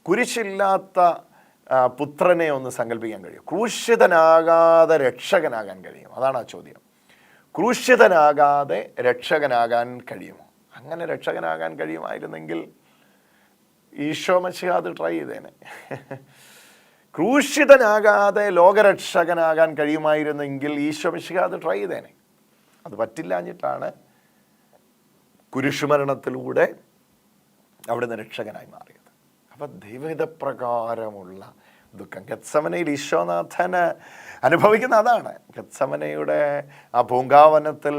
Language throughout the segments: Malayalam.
കുരിശില്ലാത്ത പുത്രനെ ഒന്ന് സങ്കല്പിക്കാൻ കഴിയും? ക്രൂശിതനാകാതെ രക്ഷകനാകാൻ കഴിയും? അതാണ് ആ ചോദ്യം. ക്രൂശിതനാകാതെ രക്ഷകനാകാൻ കഴിയുമോ? അങ്ങനെ രക്ഷകനാകാൻ കഴിയുമായിരുന്നെങ്കിൽ ഈശോ മശിഹ അത് ട്രൈ ചെയ്തേനെ. ക്രൂശിതനാകാതെ ലോകരക്ഷകനാകാൻ കഴിയുമായിരുന്നെങ്കിൽ ഈശോ മശിഹ അത് ട്രൈ ചെയ്തേനെ. അത് പറ്റില്ലാഞ്ഞിട്ടാണ് കുരിശുമരണത്തിലൂടെ അവിടുന്ന് രക്ഷകനായി മാറിയത്. അപ്പം ദൈവഹിതപ്രകാരമുള്ള ദുഃഖം ഗെത്സമനയിൽ ഈശോനാഥന് അനുഭവിക്കുന്ന അതാണ്. ഗെത്സമനയുടെ ആ പൂങ്കാവനത്തിൽ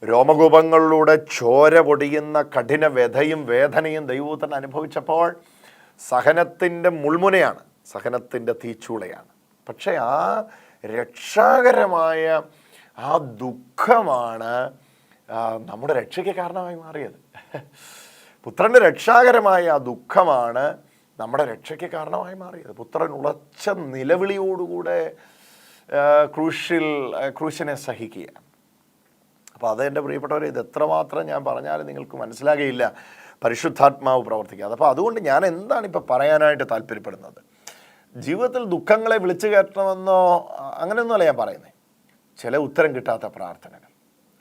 രോമകൂപങ്ങളിലൂടെ ചോര പൊടിയുന്ന കഠിന വ്യഥയും വേദനയും ദൈവപുത്രൻ അനുഭവിച്ചപ്പോൾ സഹനത്തിൻ്റെ മുൾമുനയാണ്, സഹനത്തിൻ്റെ തീച്ചൂളയാണ്. പക്ഷേ ആ രക്ഷാകരമായ ആ ദുഃഖമാണ് നമ്മുടെ രക്ഷയ്ക്ക് കാരണമായി മാറിയത്. പുത്രൻ്റെ രക്ഷാകരമായ ആ ദുഃഖമാണ് നമ്മുടെ രക്ഷയ്ക്ക് കാരണമായി മാറിയത്. പുത്രൻ ഉറച്ച നിലവിളിയോടുകൂടെ ക്രൂശിനെ സഹിക്കുക. അപ്പോൾ അത് എൻ്റെ പ്രിയപ്പെട്ടവരെ, ഇത് എത്രമാത്രം ഞാൻ പറഞ്ഞാലും നിങ്ങൾക്ക് മനസ്സിലാകുകയില്ല പരിശുദ്ധാത്മാവ് പ്രവർത്തിക്കാതെ. അപ്പോൾ അതുകൊണ്ട് ഞാൻ എന്താണ് ഇപ്പോൾ പറയാനായിട്ട് താല്പര്യപ്പെടുന്നത്? ജീവിതത്തിൽ ദുഃഖങ്ങളെ വിളിച്ചു കയറ്റണമെന്നോ അങ്ങനെയൊന്നുമല്ല ഞാൻ പറയുന്നത്. ചില ഉത്തരം കിട്ടാത്ത പ്രാർത്ഥനകൾ,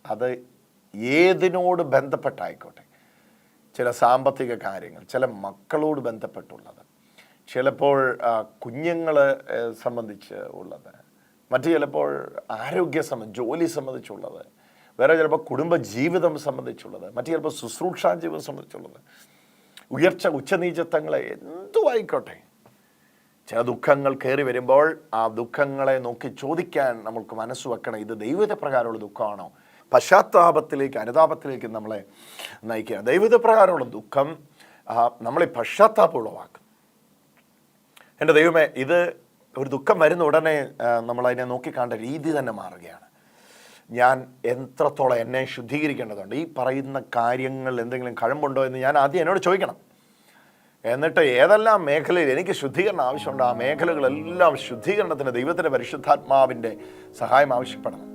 അത് ഏതിനോട് ബന്ധപ്പെട്ടായിക്കോട്ടെ, ചില സാമ്പത്തിക കാര്യങ്ങൾ, ചില മക്കളോട് ബന്ധപ്പെട്ടുള്ളത്, ചിലപ്പോൾ കുഞ്ഞുങ്ങളെ സംബന്ധിച്ച് ഉള്ളത്, മറ്റു ചിലപ്പോൾ ആരോഗ്യ ജോലി സംബന്ധിച്ചുള്ളത്, വേറെ ചിലപ്പോൾ കുടുംബ ജീവിതം സംബന്ധിച്ചുള്ളത്, മറ്റു ചിലപ്പോൾ ശുശ്രൂഷാ ജീവിതം സംബന്ധിച്ചുള്ളത്, ഉയർച്ച ഉച്ചനീചത്വങ്ങളെ എന്തുമായിക്കോട്ടെ, ചില ദുഃഖങ്ങൾ കയറി വരുമ്പോൾ ആ ദുഃഖങ്ങളെ നോക്കി ചോദിക്കാൻ നമ്മൾക്ക് മനസ്സ് വെക്കണം, ഇത് ദൈവത്തെ പ്രകാരമുള്ള ദുഃഖമാണോ? പശ്ചാത്താപത്തിലേക്ക്, അനുതാപത്തിലേക്ക് നമ്മളെ നയിക്കുക. ദൈവത്തെ പ്രകാരമുള്ള ദുഃഖം നമ്മളെ പശ്ചാത്താപം ഉളവാക്കും. എൻ്റെ ദൈവമേ, ഇത് ഒരു ദുഃഖം വരുന്ന ഉടനെ നമ്മളതിനെ നോക്കിക്കാണ്ട രീതി തന്നെ മാറുകയാണ്. ഞാൻ എത്രത്തോളം എന്നെ ശുദ്ധീകരിക്കേണ്ടതുണ്ട്, ഈ പറയുന്ന കാര്യങ്ങൾ എന്തെങ്കിലും കഴമ്പുണ്ടോ എന്ന് ഞാൻ ആദ്യം എന്നോട് ചോദിക്കണം. എന്നിട്ട് ഏതെല്ലാം മേഖലയിൽ എനിക്ക് ശുദ്ധീകരണം ആവശ്യമുണ്ടോ ആ മേഖലകളെല്ലാം ശുദ്ധീകരണത്തിന് ദൈവത്തിൻ്റെ പരിശുദ്ധാത്മാവിൻ്റെ സഹായം ആവശ്യപ്പെടണം.